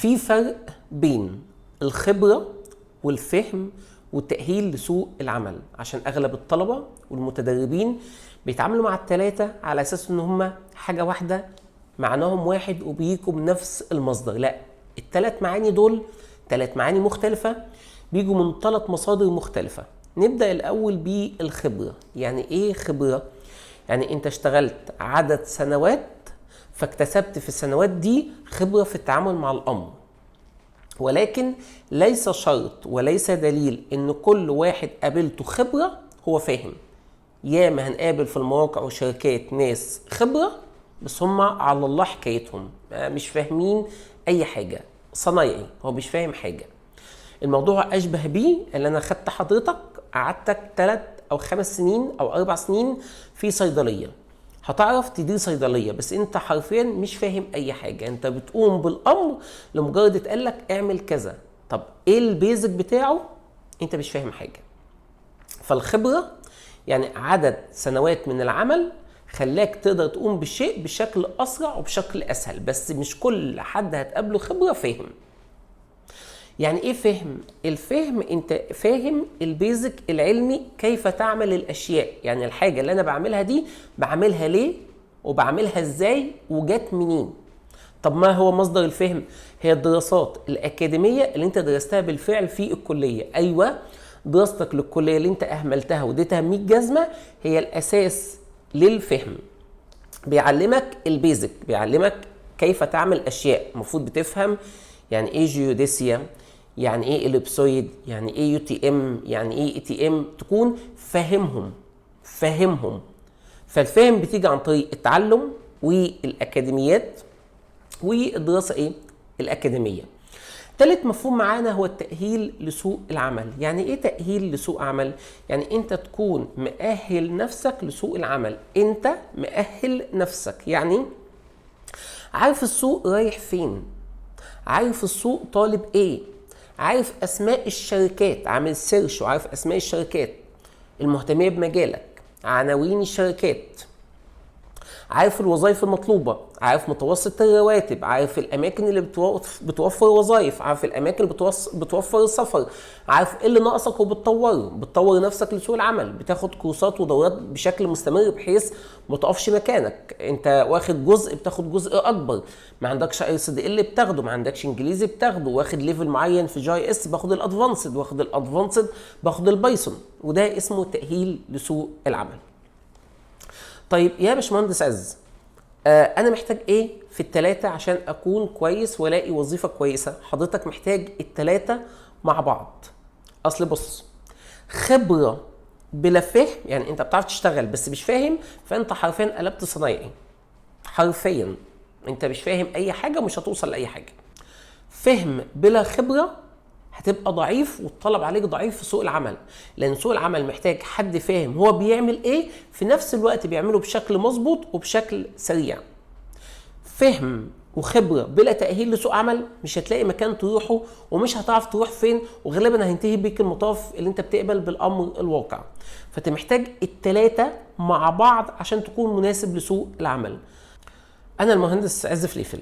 في فرق بين الخبرة والفهم والتأهيل لسوق العمل، عشان أغلب الطلبة والمتدربين بيتعاملوا مع التلاتة على أساس إن هما حاجة واحدة، معناهم واحد وبيجوا من نفس المصدر. لا، التلات معاني دول تلات معاني مختلفة بيجوا من 3 مصادر مختلفة. نبدأ الأول بالخبرة. يعني إيه خبرة؟ يعني أنت اشتغلت عدد سنوات فاكتسبت في السنوات دي خبرة في التعامل مع الأمر، ولكن ليس شرط وليس دليل ان كل واحد قابلته خبرة هو فاهم. ياما هنقابل في المواقع والشركات ناس خبرة بس هم على الله حكايتهم، مش فاهمين اي حاجة، صنايعي هو مش فاهم حاجة. الموضوع اشبه بيه اللي انا خدت حضرتك قعدتك 3 أو 5 سنين أو 4 سنين في صيدلية، هتعرف تدير صيدلية بس انت حرفيا مش فاهم اي حاجة، انت بتقوم بالامر لمجرد اتقال لك اعمل كذا. طب ايه البيزك بتاعه؟ انت مش فاهم حاجة. فالخبرة يعني عدد سنوات من العمل خلاك تقدر تقوم بالشيء بشكل اسرع وبشكل اسهل، بس مش كل حد هتقابله خبرة فاهم. يعني ايه فهم؟ الفهم انت فاهم البيزك العلمي كيف تعمل الاشياء، يعني الحاجة اللي انا بعملها دي بعملها ليه وبعملها ازاي وجات منين. طب ما هو مصدر الفهم؟ هي الدراسات الأكاديمية اللي انت درستها بالفعل في الكلية. ايوه، دراستك للكلية اللي انت اهملتها وديتها 100 جزمة هي الاساس للفهم. بيعلمك البيزك، بيعلمك كيف تعمل اشياء. المفروض بتفهم يعني ايه جيوديسيا، يعني ايه اليبسويد، يعني ايه يو تي ام، يعني ايه اي تي ام، تكون فاهمهم. فالفهم بتيجي عن طريق التعلم والاكاديميات والدراسه ايه الاكاديميه. ثالث مفهوم معانا هو التأهيل لسوق العمل. يعني ايه تأهيل لسوق عمل؟ يعني انت تكون مؤهل نفسك لسوق العمل، انت مؤهل نفسك، يعني عارف السوق رايح فين، عارف السوق طالب ايه، عارف اسماء الشركات، عامل سيرش وعارف اسماء الشركات المهتميه بمجالك، عناوين الشركات، عارف الوظائف المطلوبه، عارف متوسط الرواتب، عارف الاماكن اللي بتوفر وظائف، عارف الاماكن اللي بتوفر السفر، عارف ايه اللي ناقصك بتطور نفسك لسوق العمل، بتاخد كورسات ودورات بشكل مستمر بحيث ما تقفش مكانك. انت واخد جزء بتاخد جزء اكبر، ما عندكش اي سي دي ال بتاخده، ما عندكش انجليزي بتاخده، واخد ليفل معين في جي اس باخد الادفانسد، واخد الادفانسد باخد البايثون، وده اسمه تأهيل لسوق العمل. طيب يا باشمهندس عز، انا محتاج ايه في التلاتة عشان اكون كويس والاقي وظيفة كويسة؟ حضرتك محتاج التلاتة مع بعض. اصل بص، خبرة بلا فهم، يعني انت بتعرف تشتغل بس مش فاهم، فانت حرفيا قلبت صنايعي، حرفيا انت مش فاهم اي حاجة ومش هتوصل لاي حاجة. فهم بلا خبرة هتبقى ضعيف والطلب عليك ضعيف في سوق العمل، لان سوق العمل محتاج حد فاهم هو بيعمل ايه في نفس الوقت بيعمله بشكل مظبوط وبشكل سريع. فهم وخبرة بلا تأهيل لسوق عمل مش هتلاقي مكان تروحه ومش هتعرف تروح فين، وغالبا هينتهي بيك المطاف اللي انت بتقبل بالامر الواقع. فانت محتاج التلاتة مع بعض عشان تكون مناسب لسوق العمل. انا المهندس عز فليفل،